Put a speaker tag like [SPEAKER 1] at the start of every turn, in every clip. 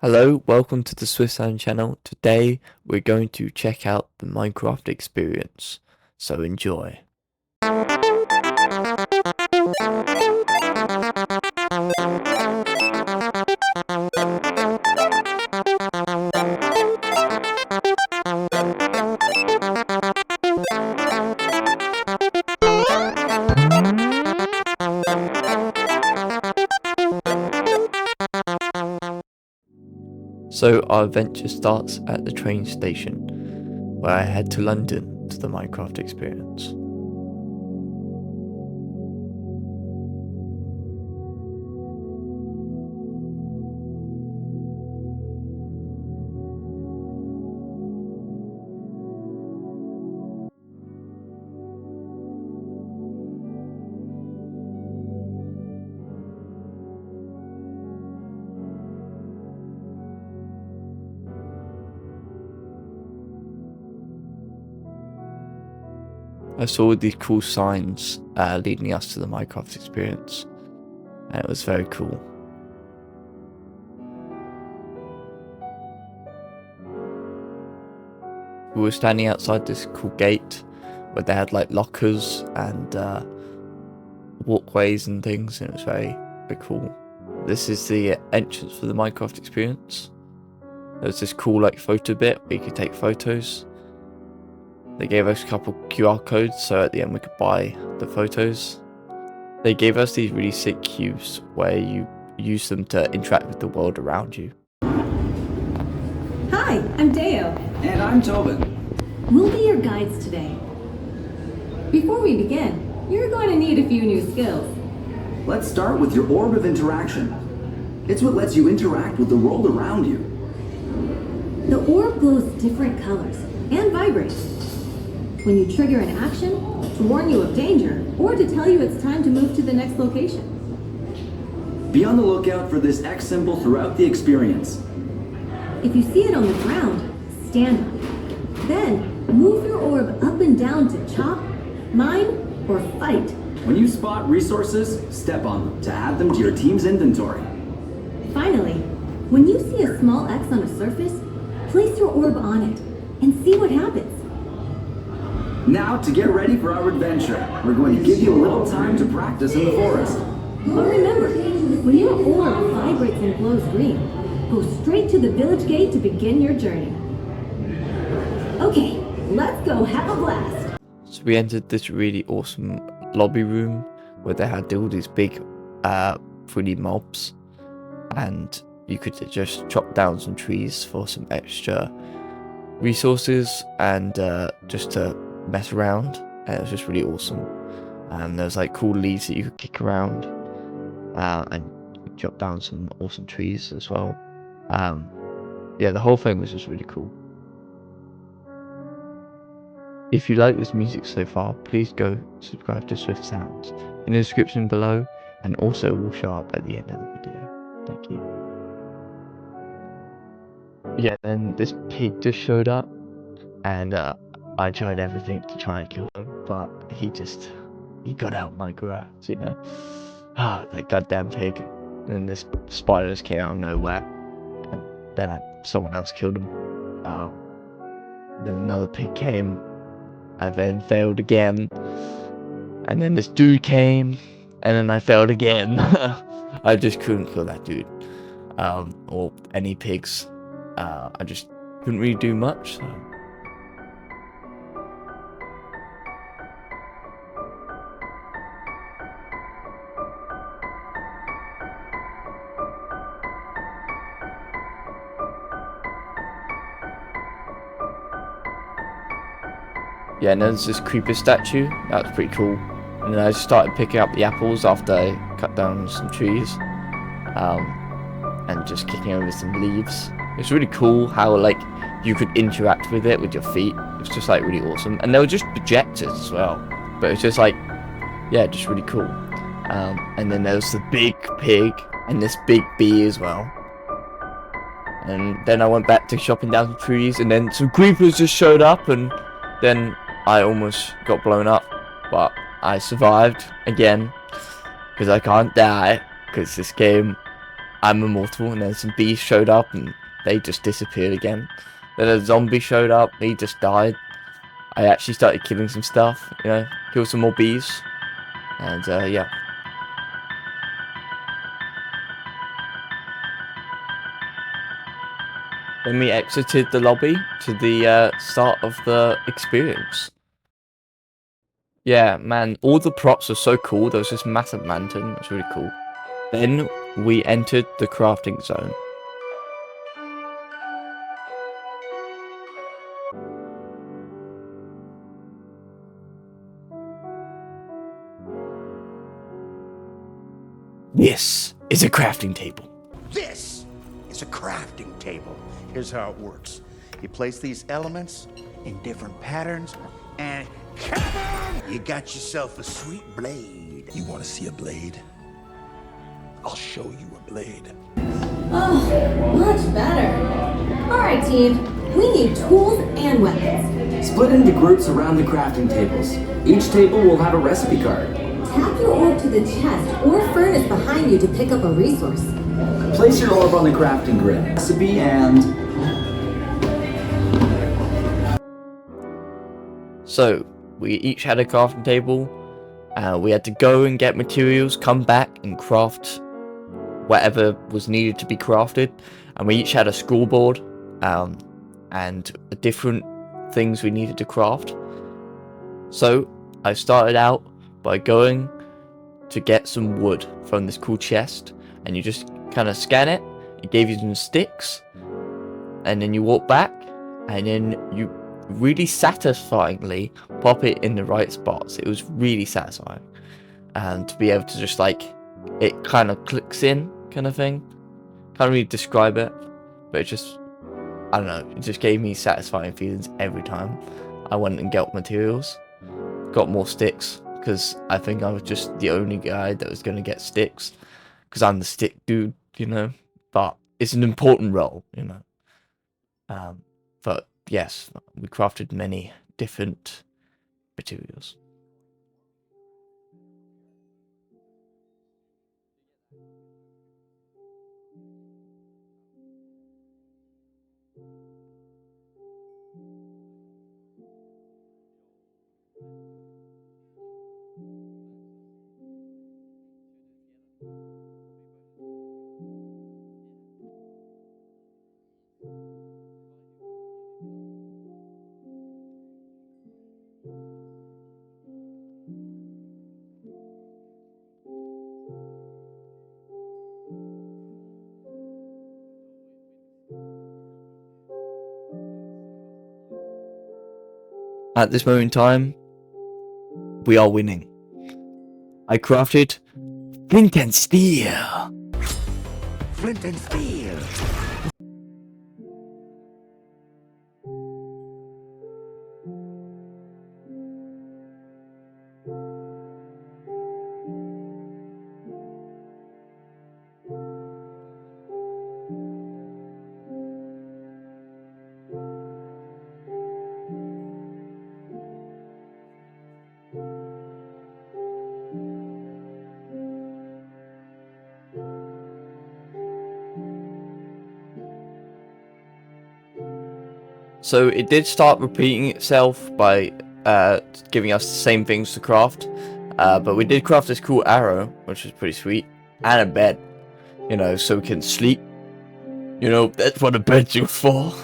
[SPEAKER 1] Hello, welcome to the Swift Sound channel. Today we're going to check out the Minecraft experience, so enjoy. So our adventure starts at the train station, where I head to London to the Minecraft experience. I saw these cool signs leading us to the Minecraft experience, and it was very cool. We were standing outside this cool gate where they had like lockers and walkways and things, and it was very cool. This is the entrance for the Minecraft experience. There's this cool like photo bit where you could take photos. They gave us a couple QR codes, so at the end we could buy the photos. They gave us these really sick cubes where you use them to interact with the world around you.
[SPEAKER 2] Hi, I'm Deo.
[SPEAKER 3] And I'm Tobin.
[SPEAKER 2] We'll be your guides today. Before we begin, you're going to need a few new skills.
[SPEAKER 3] Let's start with your orb of interaction. It's what lets you interact with the world around you.
[SPEAKER 2] The orb glows different colors and vibrates. When you trigger an action, to warn you of danger, or to tell you it's time to move to the next location.
[SPEAKER 3] Be on the lookout for this X symbol throughout the experience.
[SPEAKER 2] If you see it on the ground, stand up. Then, move your orb up and down to chop, mine, or fight.
[SPEAKER 3] When you spot resources, step on them to add them to your team's inventory.
[SPEAKER 2] Finally, when you see a small X on a surface, place your orb on it and see what happens.
[SPEAKER 3] Now, to get ready for our adventure, we're going to give you a little time to practice in the forest.
[SPEAKER 2] But remember, when your orb vibrates and glows green, go straight to the village gate to begin your journey. Okay, let's go have a blast.
[SPEAKER 1] So we entered this really awesome lobby room where they had all these big 3D mobs, and you could just chop down some trees for some extra resources and just to mess around, and it was just really awesome. There's like cool leaves that you could kick around, and chop down some awesome trees as well. Yeah, the whole thing was just really cool. If you like this music so far, please go subscribe to Swift Sounds in the description below, and also will show up at the end of the video. Thank you. Yeah, then this pig just showed up, and I tried everything to try and kill him, but he got out my grasp, you know. Ah, that goddamn pig. And this spider just came out of nowhere, and then someone else killed him. Then another pig came, I then failed again, and then this dude came, and then I failed again. I just couldn't kill that dude, or any pigs. I just couldn't really do much, so. Yeah, and there's this creeper statue. That was pretty cool. And then I just started picking up the apples after I cut down some trees, and just kicking over some leaves. It's really cool how like you could interact with it with your feet. It's just like really awesome. And they were just projectors as well, but it's just like, yeah, just really cool. And then there's the big pig and this big bee as well. And then I went back to chopping down some trees, and then some creepers just showed up, and then I almost got blown up, but I survived again, because I can't die, because this game I'm immortal, and then some bees showed up and they just disappeared again. Then a zombie showed up, he just died. I actually started killing some stuff, you know, killed some more bees, and yeah. Then we exited the lobby to the start of the experience. Yeah, man, all the props were so cool. There was this massive lantern, it was really cool. Then we entered the crafting zone. This is a crafting table.
[SPEAKER 4] This is a crafting table. Here's how it works. You place these elements in different patterns, and you got yourself a sweet blade.
[SPEAKER 5] You want to see a blade? I'll show you a blade.
[SPEAKER 2] Oh, much better. Alright, team. We need tools and weapons.
[SPEAKER 3] Split into groups around the crafting tables. Each table will have a recipe card.
[SPEAKER 2] Tap your orb to the chest or furnace behind you to pick up a resource.
[SPEAKER 3] Place your orb on the crafting grid. Recipe and...
[SPEAKER 1] So, we each had a crafting table. We had to go and get materials, come back and craft whatever was needed to be crafted. And we each had a scroll board and different things we needed to craft. So, I started out by going to get some wood from this cool chest, and you just kind of scan it. It gave you some sticks, and then you walk back, and then you really satisfyingly pop it in the right spots. It was really satisfying, and to be able to just like, it kind of clicks in kind of thing. Can't really describe it, but it just, I don't know, it just gave me satisfying feelings every time I went and got materials. Got more sticks, because I think I was just the only guy that was going to get sticks, because I'm the stick dude, you know, but it's an important role, you know. But yes, we crafted many different materials. At this moment in time, we are winning. I crafted flint and steel.
[SPEAKER 4] Flint and steel.
[SPEAKER 1] So it did start repeating itself by giving us the same things to craft, but we did craft this cool arrow, which is pretty sweet, and a bed, you know, so we can sleep. You know, that's what a bed's you for.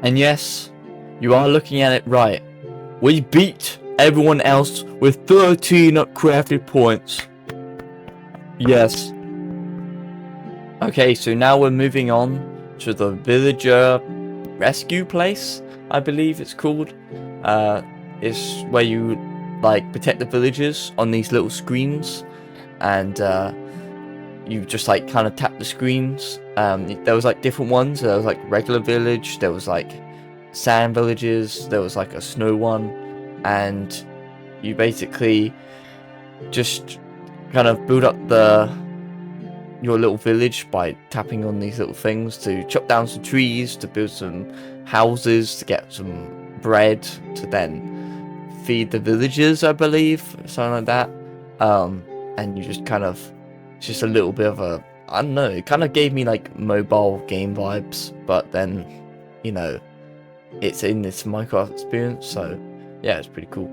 [SPEAKER 1] And yes, you are looking at it right. We beat everyone else with 13 crafted points. Yes. Okay, so now we're moving on to the villager rescue place, I believe it's called. It's where you like protect the villagers on these little screens, and you just like kind of tap the screens. There was like different ones. There was like regular village, there was like sand villages, there was like a snow one, and you basically just kind of build up the your little village by tapping on these little things to chop down some trees, to build some houses, to get some bread, to then feed the villagers, I believe, something like that. And you just kind of, it's just a little bit of a, I don't know, it kind of gave me like mobile game vibes, but then, you know, it's in this Minecraft experience, so yeah, it's pretty cool.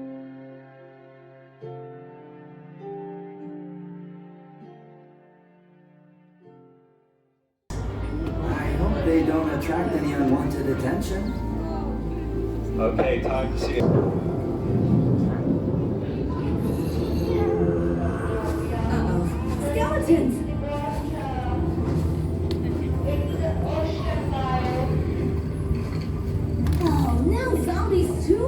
[SPEAKER 3] I hope they don't attract any unwanted attention.
[SPEAKER 5] Okay, time to see it.
[SPEAKER 2] Uh-oh. Skeletons! Oh, now zombies too?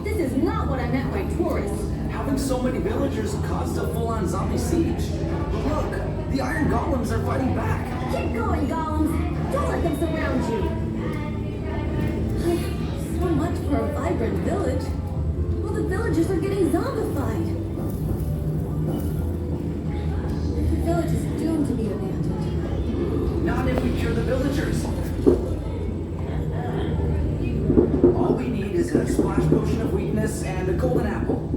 [SPEAKER 2] This is not what I meant by tourists.
[SPEAKER 3] Having so many villagers caused a full-on zombie siege. But look, the iron golems are fighting back.
[SPEAKER 2] Keep going, golems. Don't let them surround you. So much for a vibrant village. Well, the villagers are getting zombified. The village is doomed to be abandoned.
[SPEAKER 3] Not if we cure the villagers. All we need is a splash potion of weakness and a golden apple.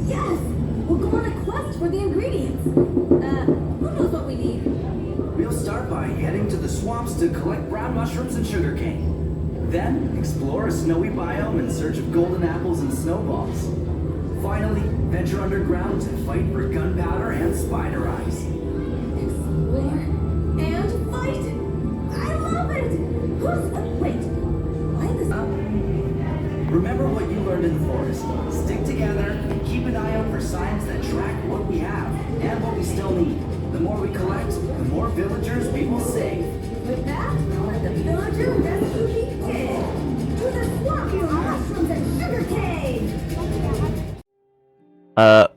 [SPEAKER 2] Yes! We'll go on a quest for the ingredients. Who knows what we need?
[SPEAKER 3] We'll start by heading to the swamps to collect brown mushrooms and sugarcane. Then, explore a snowy biome in search of golden apples and snowballs. Finally, venture underground to fight for gunpowder and spider eyes.
[SPEAKER 2] Explore and fight! I love it! Wait, why this?
[SPEAKER 3] Remember what you learned in the forest. Stick together and keep an eye out for signs that track what we have and what we still need. The more we collect, the more villagers we will save.
[SPEAKER 2] With that, let the villager rescue the kid! To the swamp for mushrooms and sugarcane!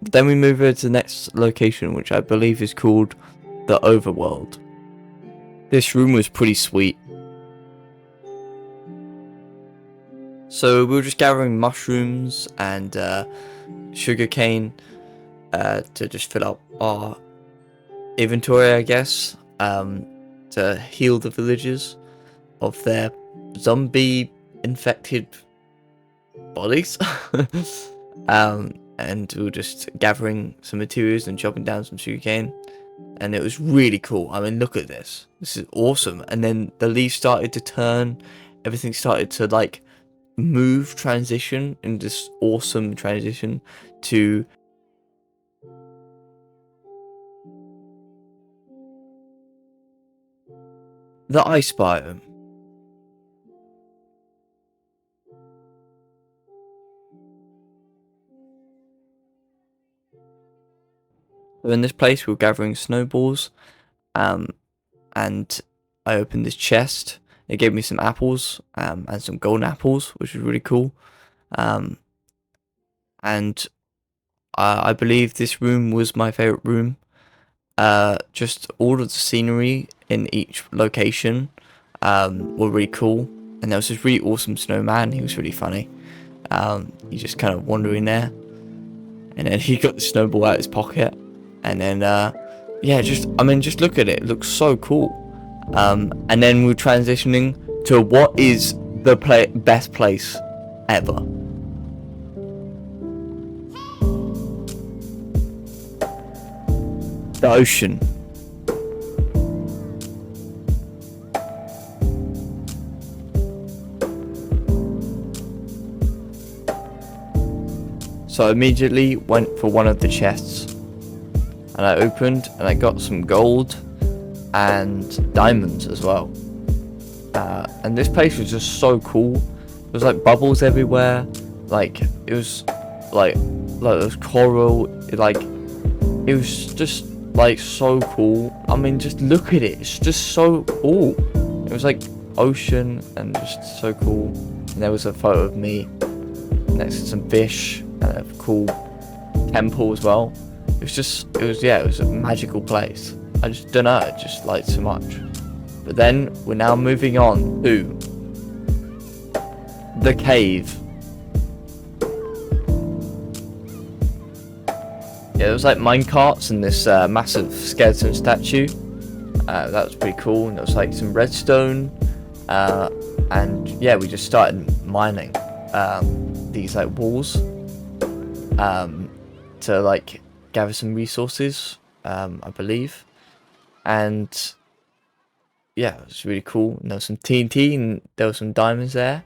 [SPEAKER 1] Then we move over to the next location, which I believe is called the Overworld. This room was pretty sweet. So we were just gathering mushrooms and sugarcane to just fill up our inventory, I guess, to heal the villagers of their zombie infected bodies. And we were just gathering some materials and chopping down some sugarcane, and it was really cool. I mean, look at this. This is awesome. And then the leaves started to turn, everything started to like transition in this awesome transition to the ice biome. So in this place we were gathering snowballs, and I opened this chest. It gave me some apples, and some golden apples, which was really cool. And I believe this room was my favorite room. Just all of the scenery in each location were really cool. And there was this really awesome snowman. He was really funny. He just kind of wandering there. And then he got the snowball out of his pocket. And then, yeah, just look at it. It looks so cool. And then we're transitioning to what is the best place ever. The ocean. So I immediately went for one of the chests, and I opened and I got some gold and diamonds as well. And this place was just so cool. There was like bubbles everywhere, like it was like there was coral, it was just like so cool. I mean, just look at it, it's just so cool. It was like ocean and just so cool. And there was a photo of me next to some fish and a cool temple as well. It was a magical place. I just don't know, I just liked so much. But then we're now moving on to the cave. Yeah, there was like minecarts and this massive skeleton statue. That was pretty cool. And there was like some redstone, and yeah, we just started mining these like walls to like gather some resources, I believe. And yeah, it was really cool. And there was some TNT and there was some diamonds there.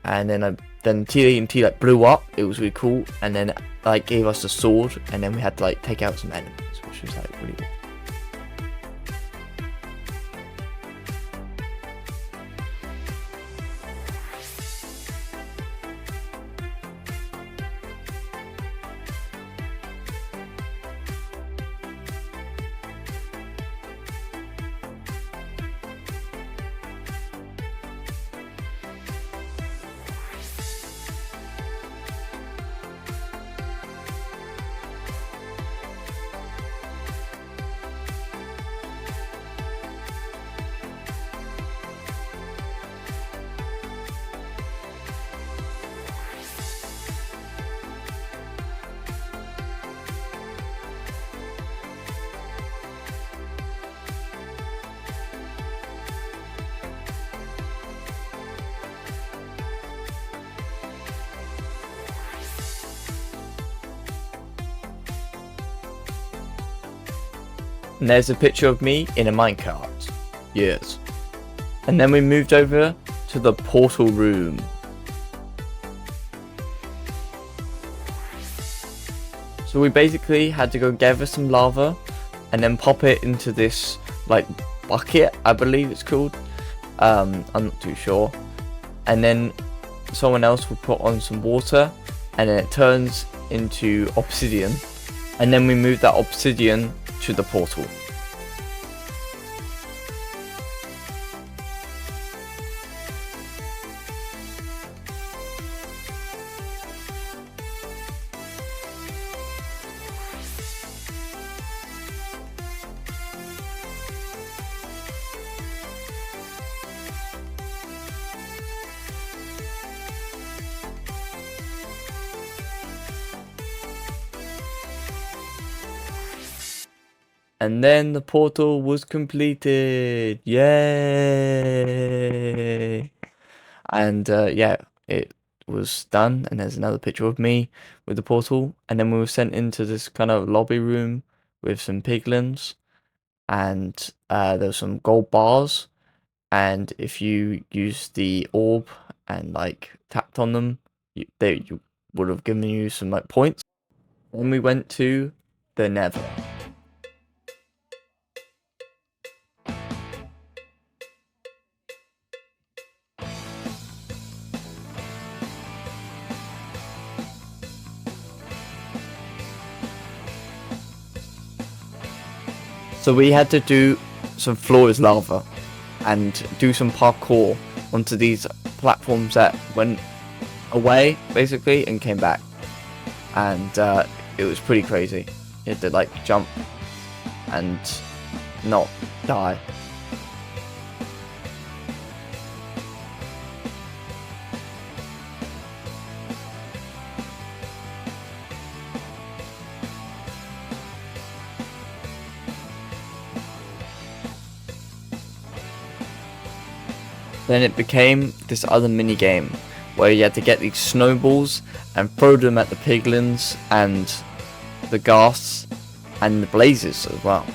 [SPEAKER 1] And then TNT like blew up. It was really cool. And then like gave us a sword, and then we had to like take out some enemies, which was like really cool. And there's a picture of me in a minecart. Yes. And then we moved over to the portal room. So we basically had to go gather some lava and then pop it into this like bucket, I believe it's called. I'm not too sure. And then someone else will put on some water, and then it turns into obsidian. And then we move that obsidian to the portal. And then the portal was completed. Yay! And yeah, it was done. And there's another picture of me with the portal. And then we were sent into this kind of lobby room with some piglins. And there were some gold bars. And if you use the orb and like tapped on them, you would have given you some like points. Then we went to the Nether. So we had to do some floors lava and do some parkour onto these platforms that went away basically and came back, and it was pretty crazy. You had to like jump and not die. Then it became this other mini game where you had to get these snowballs and throw them at the piglins and the ghasts and the blazes as well.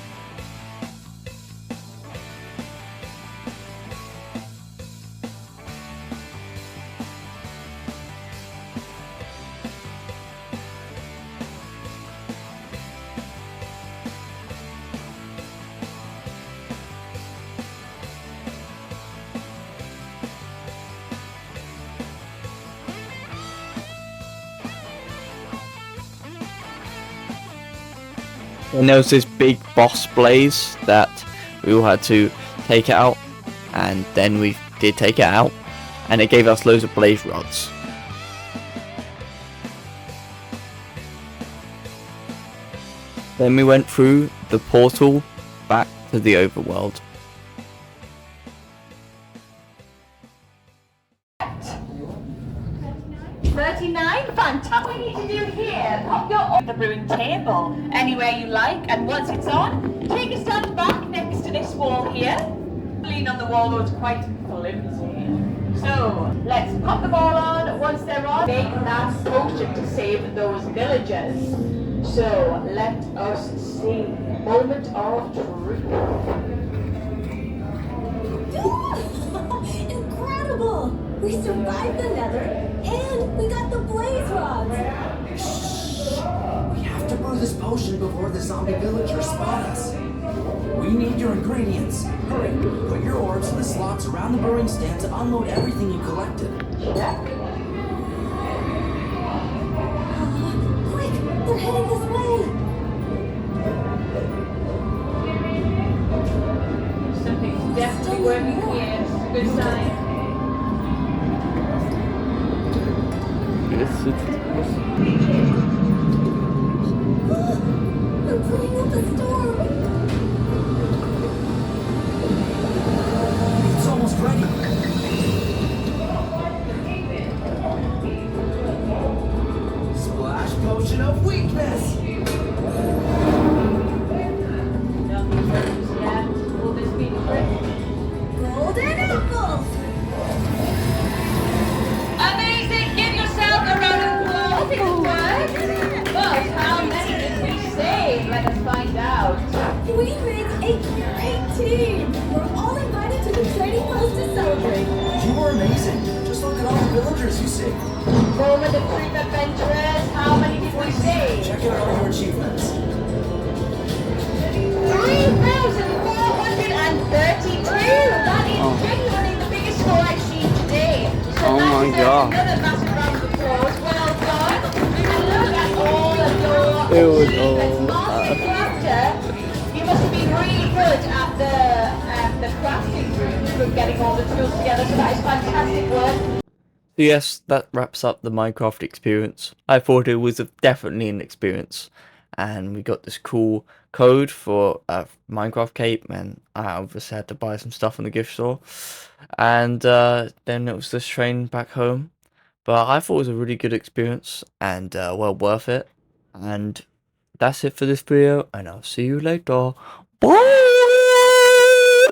[SPEAKER 1] And there was this big boss blaze that we all had to take it out, and then we did take it out, and it gave us loads of blaze rods. Then we went through the portal back to the overworld.
[SPEAKER 2] $39
[SPEAKER 6] 99, fantastic. What you need to do here, pop your on the brewing table anywhere you like, and once it's on, take a stand back next to this wall here. Lean on the wall, though it's quite flimsy. So let's pop them all on. Once they're on, make that potion to save those villagers. So let us see. Moment of truth.
[SPEAKER 2] Incredible! We survived the Nether, and we got the blaze rods.
[SPEAKER 3] We have to brew this potion before the zombie villagers spot us. We need your ingredients. Hurry, put your orbs in the slots around the brewing stand to unload everything you collected.
[SPEAKER 2] Quick, they're heading this way.
[SPEAKER 6] Something's definitely working here. It's a good sign.
[SPEAKER 1] Yes,
[SPEAKER 2] They're putting up a storm.
[SPEAKER 3] It's almost ready. Splash potion of weakness.
[SPEAKER 6] Nothing happens yet. Will this be quick?
[SPEAKER 2] Golden apples.
[SPEAKER 6] Amazing! Give yourself a round of applause. It worked. But how many did we save? Let us find out.
[SPEAKER 2] We made a great team. We're all invited to the trading post to celebrate.
[SPEAKER 3] You were amazing. Just look at all the villagers you saved.
[SPEAKER 6] Moment of truth, adventurers. How many did we save?
[SPEAKER 3] Check out all your achievements.
[SPEAKER 6] 3,432. That is genuinely the biggest score I've seen today. So
[SPEAKER 1] Oh
[SPEAKER 6] that
[SPEAKER 1] my
[SPEAKER 6] deserves
[SPEAKER 1] God.
[SPEAKER 6] another massive round of applause. Well done. And look at all of your
[SPEAKER 1] It was
[SPEAKER 6] achievements.
[SPEAKER 1] all
[SPEAKER 6] Master crafter, you must have been really good at the crafting room for getting all the tools together. So that is fantastic work.
[SPEAKER 1] So yes, that wraps up the Minecraft experience. I thought it was definitely an experience, and we got this cool code for a Minecraft cape, and I obviously had to buy some stuff in the gift store, and then it was this train back home. But I thought it was a really good experience, and well worth it. And that's it for this video, and I'll see you later. Bye!